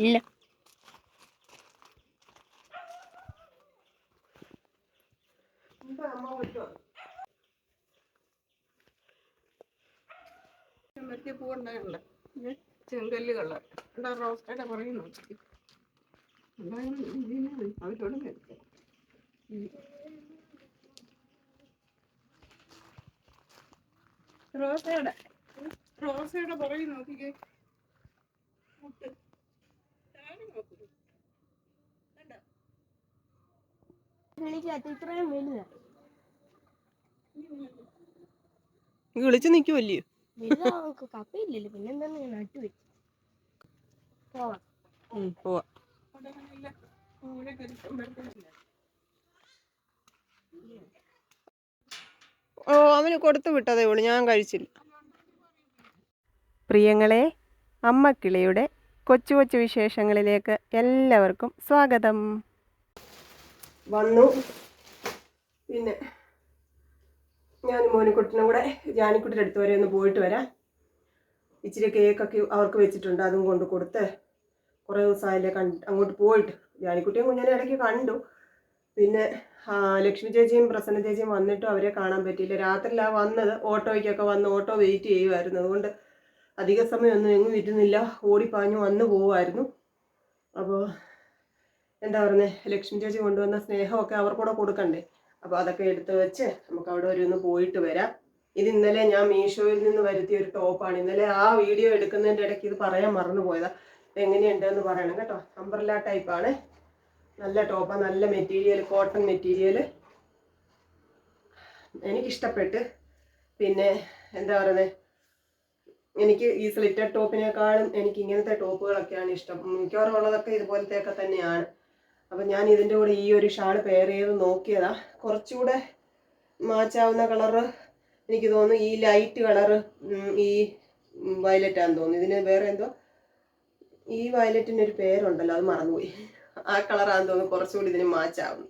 ഇല്ല. മറ്റേ പൂവുണ്ടായില്ല, ചെങ്കല്ലുകള് റോസ്റ്റയുടെ പുറകെ നോക്കി അവരോട് റോസയുടെ പുറകെ നോക്കിക്കേ. വിളിച്ചു നിൽക്കുമല്ലേ? കപ്പയില്ലല്ലോ, പിന്നെന്താണ് നട്ടു വെച്ച്. പോവാ. ഓ, അവന് കൊടുത്തു വിട്ടതേ ഉള്ളൂ, ഞാൻ കഴിച്ചില്ല. പ്രിയങ്ങളെ, അമ്മക്കിളിയുടെ കൊച്ചു കൊച്ചു വിശേഷങ്ങളിലേക്ക് എല്ലാവർക്കും സ്വാഗതം. വന്നു. പിന്നെ ഞാൻ മോനിക്കുട്ടിനും കൂടെ ജാനിക്കുട്ടിയുടെ അടുത്ത് വരെ ഒന്ന് പോയിട്ട് വരാം. ഇച്ചിരി കേക്കൊക്കെ അവർക്ക് വെച്ചിട്ടുണ്ട്, അതും കൊണ്ട് കൊടുത്ത് കുറേ ദിവസമായില്ലേ അങ്ങോട്ട് പോയിട്ട്. ജാനിക്കുട്ടിയും കുഞ്ഞിനെ ഇടയ്ക്ക് കണ്ടു. പിന്നെ ലക്ഷ്മി ചേച്ചിയും പ്രസന്ന ചേച്ചിയും വന്നിട്ടും അവരെ കാണാൻ പറ്റിയില്ല. രാത്രിയിലാണ് വന്നത്, ഓട്ടോയ്ക്കൊക്കെ വന്ന് ഓട്ടോ വെയിറ്റ് ചെയ്യുമായിരുന്നു. അതുകൊണ്ട് അധിക സമയമൊന്നും എങ്ങും ഇരുന്നില്ല, ഓടിപ്പാഞ്ഞു വന്നു പോവുമായിരുന്നു. അപ്പോൾ എന്താ പറയുന്നത്, ലക്ഷ്മി ചേച്ചി കൊണ്ടുവന്ന സ്നേഹമൊക്കെ അവർക്കൂടെ കൊടുക്കണ്ടേ. അപ്പോൾ അതൊക്കെ എടുത്ത് വെച്ച് നമുക്ക് അവിടെ വരെ ഒന്ന് പോയിട്ട് വരാം. ഇത് ഇന്നലെ ഞാൻ മീഷോയിൽ നിന്ന് വരുത്തിയ ഒരു ടോപ്പാണ്. ഇന്നലെ ആ വീഡിയോ എടുക്കുന്നതിൻ്റെ ഇടയ്ക്ക് ഇത് പറയാൻ മറന്നുപോയതാണ്. എങ്ങനെയുണ്ടെന്ന് പറയണം കേട്ടോ. അംബ്രല്ല ടൈപ്പാണ്, നല്ല ടോപ്പാണ്, നല്ല മെറ്റീരിയൽ, കോട്ടൺ മെറ്റീരിയൽ, എനിക്കിഷ്ടപ്പെട്ട്. പിന്നെ എന്താ പറയുന്നത്, എനിക്ക് ഈ സ്ലിറ്റഡ് ടോപ്പിനേക്കാളും എനിക്ക് ഇങ്ങനത്തെ ടോപ്പുകളൊക്കെയാണ് ഇഷ്ടം. മിക്കവാറും ഉള്ളതൊക്കെ ഇതുപോലത്തെയൊക്കെ തന്നെയാണ്. അപ്പം ഞാൻ ഇതിൻ്റെ കൂടെ ഈ ഒരു ഷാൾ പെയർ ചെയ്ത് നോക്കിയതാ. കുറച്ചുകൂടെ മാച്ചാവുന്ന കളറ് എനിക്ക് തോന്നുന്നു ഈ ലൈറ്റ് കളറ്, ഈ വയലറ്റാന്ന് തോന്നുന്നു. ഇതിന് വേറെ എന്തോ, ഈ വയലറ്റിൻ്റെ ഒരു പേരുണ്ടല്ലോ, അത് മറന്നുപോയി. ആ കളറാന്ന് തോന്നുന്നു കുറച്ചുകൂടി ഇതിന് മാച്ചാവും.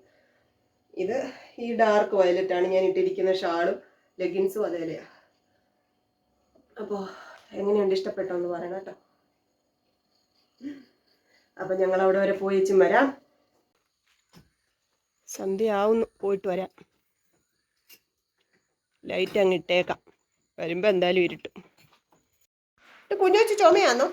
ഇത് ഈ ഡാർക്ക് വയലറ്റാണ് ഞാൻ ഇട്ടിരിക്കുന്ന ഷാളും ലെഗിൻസും അതേലെയാണ്. അപ്പോൾ എങ്ങനെയുണ്ട്, ഇഷ്ടപ്പെട്ടോ എന്ന് പറയണം കേട്ടോ. അപ്പം ഞങ്ങൾ അവിടെ വരെ പോയിച്ചും വരാം. സന്ധ്യ ആവുന്നു, പോയിട്ട് വരാം. ലൈറ്റ് അങ്ങ് ഇട്ടേക്കാം, വരുമ്പോൾ എന്തായാലും ഇരുട്ടും. കുഞ്ഞുവച്ച് ചുമയാന്നോ?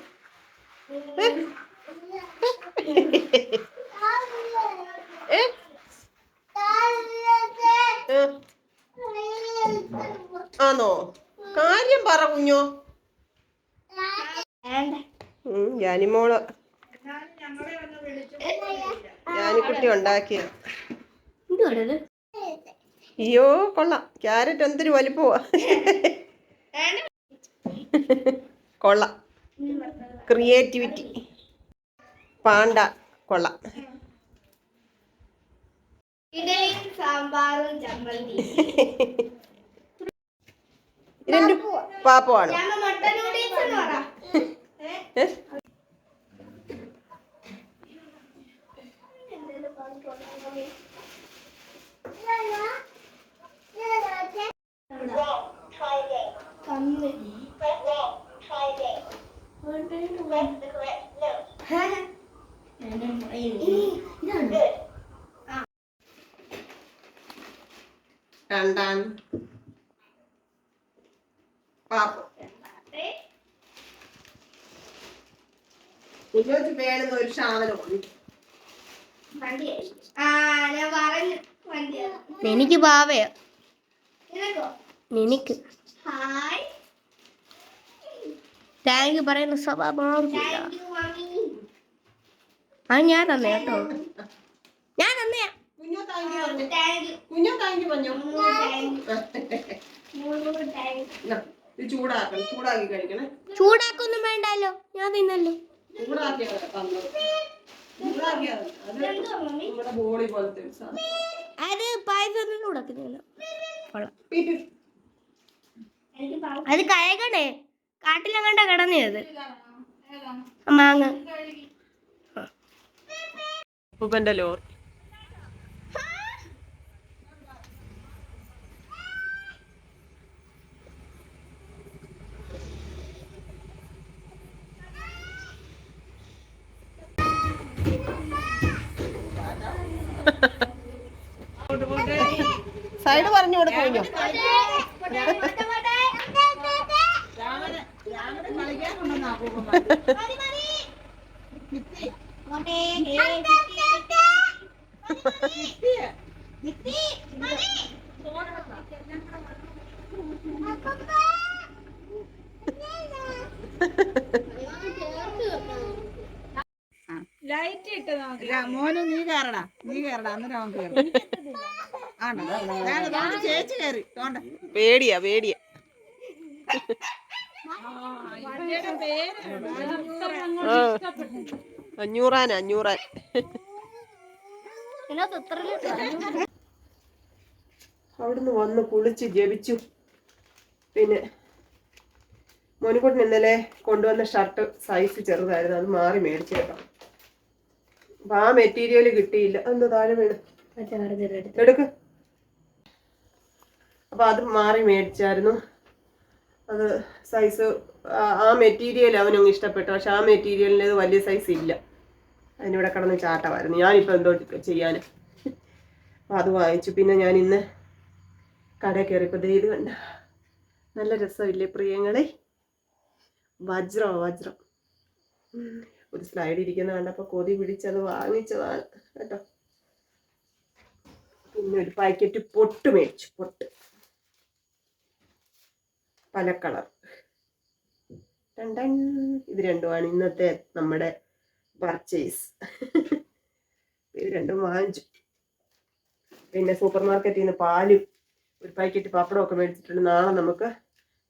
ആന്നോ? കാര്യം പറ കുഞ്ഞോ. ജാനിമോള് ജാനിക്കുട്ടി ഉണ്ടാക്കിയ. അയ്യോ കൊള്ളാം, ക്യാരറ്റ് എന്തൊരു വലിപ്പമാ. കൊള്ളാം, ക്രിയേറ്റിവിറ്റി. പാണ്ട കൊള്ളാം. ഇതിന്റെ പാപ്പമാണ്. രണ്ടാം പാപ്പ കുഞ്ഞോച്ച് വേണമെന്ന് ഒരു സാധനമാണ്. എനിക്ക് പാവയോ നിനക്ക് താങ്ക് യു പറയുന്ന സ്വഭാവം. അത് ഞാൻ തന്നെ കേട്ടോ, ഞാൻ തന്നെയാ. ചൂടാക്കൊന്നും വേണ്ടല്ലോ, ഞാൻ തിന്നല്ലോ. അത് പായസം ചൂടാക്കി. അത് കയകണേ, കാട്ടിലെങ്ങാണ്ട കിടന്നത് മാങ്ങ. ഉപ്പന്റെ ലോറി. സൈഡ് പറഞ്ഞു കൊടുക്കുമല്ലോ. ലൈറ്റ് ഇട്ട് മോന് നീ കയറടാ അന്നേരം അവൻ കയറും. ആണോ ചേച്ചി കയറി പേടിയാ പേടിയാ. അഞ്ഞൂറാൻ അവിടുന്ന് വന്ന് കുളിച്ച് ജപിച്ചു. പിന്നെ മോനിക്കുട്ടൻ ഇന്നലെ കൊണ്ടുവന്ന ഷർട്ട് സൈസ് ചെറുതായിരുന്നു, അത് മാറി മേടിച്ചു കേട്ടോ. അപ്പൊ ആ മെറ്റീരിയൽ കിട്ടിയില്ല. അന്ന് താഴെ വീട് എടുക്ക്. അപ്പൊ അത് മാറി മേടിച്ചായിരുന്നു. അത് സൈസ് ആ മെറ്റീരിയൽ അവനങ്ങ് ഇഷ്ടപ്പെട്ടു. പക്ഷെ ആ മെറ്റീരിയലിന് വലിയ സൈസ് ഇല്ല. അതിനിവിടെ കിടന്ന് ചാട്ടമായിരുന്നു. ഞാനിപ്പോൾ എന്തോ ചെയ്യാൻ. അപ്പം അത് വാങ്ങിച്ചു. പിന്നെ ഞാൻ ഇന്ന് കടയിൽ കയറിയപ്പോൾ ഇത് കണ്ട നല്ല രസമില്ലേ പ്രിയങ്ങളെ? വജ്രം ഒരു സ്ലൈഡ് ഇരിക്കുന്ന കണ്ടപ്പോൾ കൊതി പിടിച്ചത് വാങ്ങിച്ചതാണ് കേട്ടോ. പിന്നെ ഒരു പാക്കറ്റ് പൊട്ട് മേടിച്ചു. പൊട്ട് പല കളർ. ഇത് രണ്ടുമാണ് ഇന്നത്തെ നമ്മുടെ പർച്ചേസ്. ഇത് രണ്ടും വാങ്ങിച്ചു. പിന്നെ സൂപ്പർ മാർക്കറ്റിൽ നിന്ന് പാലും ഒരു പാക്കറ്റ് പപ്പടം ഒക്കെ മേടിച്ചിട്ടുണ്ട്. നാളെ നമുക്ക്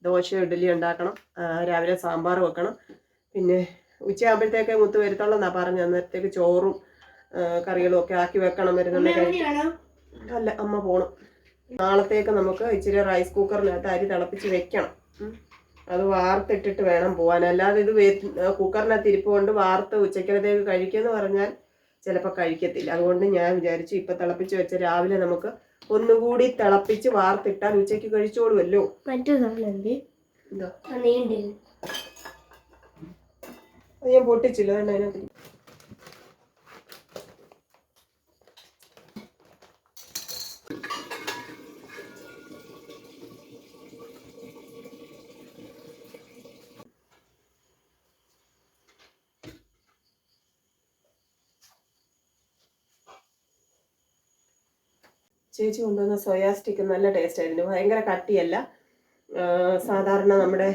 ദോശ ഇഡ്ഡലി ഉണ്ടാക്കണം. രാവിലെ സാമ്പാർ വെക്കണം. പിന്നെ ഉച്ചയാകുമ്പോഴത്തേക്ക് മുത്ത് വരുത്തുള്ളതെന്നാണ് പറഞ്ഞത്. അന്നേരത്തേക്ക് ചോറും കറികളും ഒക്കെ ആക്കി വെക്കണം. വരുന്നുണ്ടെങ്കിൽ അല്ല, അമ്മ പോണം. നാളത്തേക്ക് നമുക്ക് ഇച്ചിരി റൈസ് കുക്കറിനകത്ത് അരി തിളപ്പിച്ച് വെക്കണം. അത് വാർത്തിട്ടിട്ട് വേണം പോകാൻ. അല്ലാതെ ഇത് കുക്കറിനകത്ത് ഇരിപ്പ് കൊണ്ട് വാർത്ത് ഉച്ചക്കലത്തേക്ക് കഴിക്കുമെന്ന് പറഞ്ഞാൽ ചിലപ്പോൾ കഴിക്കത്തില്ല. അതുകൊണ്ട് ഞാൻ വിചാരിച്ചു ഇപ്പം തിളപ്പിച്ച് വെച്ച രാവിലെ നമുക്ക് ഒന്നുകൂടി തിളപ്പിച്ച് വാർത്തിട്ടാൽ ഉച്ചയ്ക്ക് കഴിച്ചോളുമല്ലോ. എന്താ അത് ഞാൻ പൊട്ടിച്ചില്ല. അതിനകത്ത് ചേച്ചി കൊണ്ടുവന്ന സോയാ സ്റ്റിക്ക് നല്ല ടേസ്റ്റ് ആയിരുന്നു. ഭയങ്കര കട്ടിയല്ല. സാധാരണ നമ്മുടെ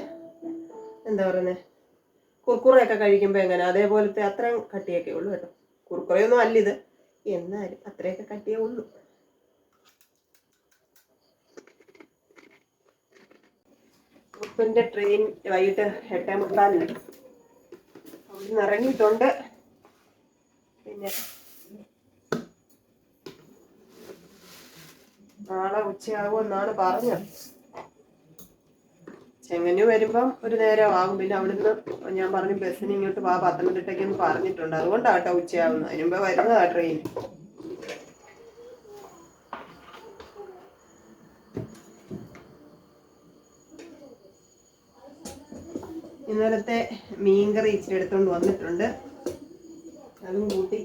എന്താ പറയുന്നത് കുർക്കുറയൊക്കെ കഴിക്കുമ്പോൾ എങ്ങനെ അതേപോലത്തെ അത്രയും കട്ടിയൊക്കെ ഉള്ളൂ കേട്ടോ. കുർക്കുറയൊന്നും അല്ലിത്, എന്നാലും അത്രയൊക്കെ കട്ടിയേ ഉള്ളൂ. ഉപ്പിൻ്റെ ട്രെയിൻ വൈകിട്ട് 8:45 അവിടുന്ന് ഇറങ്ങിയിട്ടുണ്ട്. പിന്നെ നാളെ ഉച്ചയാകുമെന്നാണ് പറഞ്ഞത്. ചെങ്ങന്നൂർ വരുമ്പം ഒരു നേരം ആകും. പിന്നെ അവിടുന്ന് ഞാൻ പറഞ്ഞു ബസ്സിന് ഇങ്ങോട്ട് പത്തനംതിട്ടയ്ക്കൊന്ന് പറഞ്ഞിട്ടുണ്ട്. അതുകൊണ്ടാട്ടോ ഉച്ചയാവുന്നത്. അതിന് മുമ്പ് വരുന്നതാ ട്രെയിൻ. ഇന്നലത്തെ മീൻകറി ഇച്ചിരി എടുത്തോണ്ട് വന്നിട്ടുണ്ട്. അതും കൂട്ടി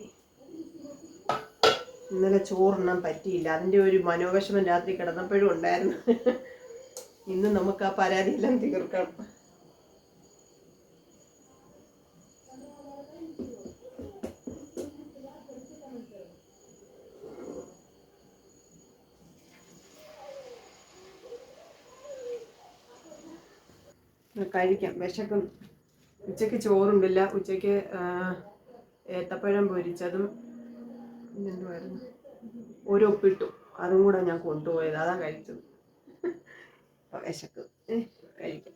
ഇന്നലെ ചോറുണ്ണാൻ പറ്റിയില്ല. അതിൻ്റെ ഒരു മനോവിഷമം രാത്രി കിടന്നപ്പോഴും ഉണ്ടായിരുന്നു. ഇന്ന് നമുക്ക് ആ പരാതിയെല്ലാം തീർക്കണം. കഴിക്കാം, വിശക്കും. ഉച്ചയ്ക്ക് ചോറുണ്ടില്ല. ഉച്ചയ്ക്ക് ഏത്തപ്പഴം പൊരിച്ചതും പിന്നെന്തുമായിരുന്നു ഒരു ഒപ്പിട്ടു, അതും കൂടെ ഞാൻ കൊണ്ടുപോയത്. അതാ കഴിച്ചത്. വിശക്ക് കഴിക്കാം.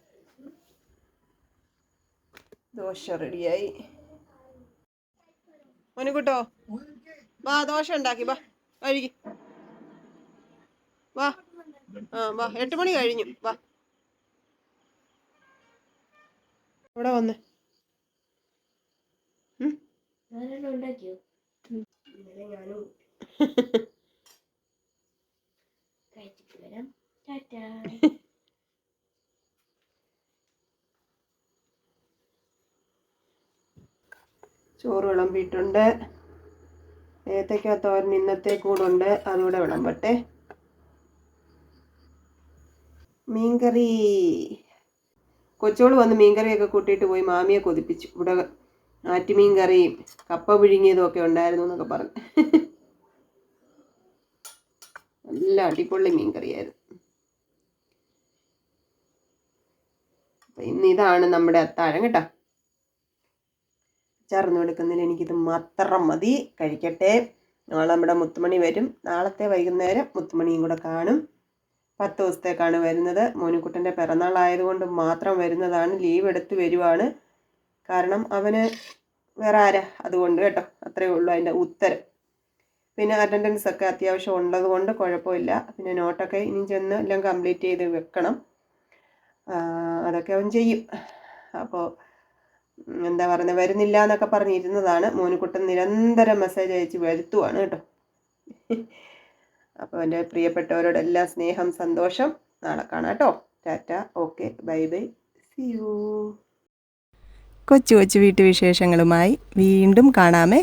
ദോശ റെഡിയായി. മോനിക്കുട്ടോ വാ, ദോശ ഉണ്ടാക്കി വാ, കഴിക്ക് വാ. വാ, 8 മണി കഴിഞ്ഞു. വാ ഇവിടെ വന്ന് ചോറ് വിളമ്പിയിട്ടുണ്ട്. ഏത്തയ്ക്ക തോരൻ ഇന്നത്തെ കൂടുണ്ട്, അതുകൂടെ വിളമ്പട്ടെ. മീൻകറി, കൊച്ചോള് വന്ന് മീൻകറിയൊക്കെ കൂട്ടിയിട്ട് പോയി മാമിയെ കൊതിപ്പിച്ചു. ഇവിടെ ആറ്റുമീൻ കറിയും കപ്പ പുഴുങ്ങിയതും ഒക്കെ ഉണ്ടായിരുന്നു എന്നൊക്കെ പറഞ്ഞു. നല്ല അടിപൊളി മീൻകറിയായിരുന്നു. ഇന്ന് ഇതാണ് നമ്മുടെ അത്താഴം കേട്ടോ. അച്ചാറൊന്നും എടുക്കുന്നില്ല, എനിക്കിത് മാത്രം മതി. കഴിക്കട്ടെ. നാളെ നമ്മുടെ മുത്തുമണി വരും. നാളത്തെ വൈകുന്നേരം മുത്തുമണിയും കൂടെ കാണും. 10 ദിവസത്തേക്കാണ് വരുന്നത്. മോനിക്കുട്ടൻ്റെ പിറന്നാളായതുകൊണ്ട് മാത്രം വരുന്നതാണ്. ലീവ് എടുത്ത് വരുവാണ്. കാരണം അവന് വേറെ ആരാ, അതുകൊണ്ട് കേട്ടോ. അത്രയേ ഉള്ളൂ അതിൻ്റെ ഉത്തരം. പിന്നെ അറ്റൻഡൻസ് ഒക്കെ അത്യാവശ്യം ഉള്ളത് കൊണ്ട് കുഴപ്പമില്ല. പിന്നെ നോട്ടൊക്കെ ഇനി ചെന്ന് എല്ലാം കംപ്ലീറ്റ് ചെയ്ത് വെക്കണം. അതൊക്കെ അവൻ ചെയ്യും. അപ്പോൾ എന്താ പറയുന്നത്, വരുന്നില്ല എന്നൊക്കെ പറഞ്ഞിരുന്നതാണ്. മോനിക്കുട്ടൻ നിരന്തരം മെസ്സേജ് അയച്ച് വരുത്തുവാണ് കേട്ടോ. അപ്പോൾ എൻ്റെ പ്രിയപ്പെട്ടവരോടെല്ലാം സ്നേഹം, സന്തോഷം. നാളെ കാണാം കേട്ടോ. Tata, okay, bye bye, see you. കൊച്ചു കൊച്ചു വീട്ടുവിശേഷങ്ങളുമായി വീണ്ടും കാണാമേ.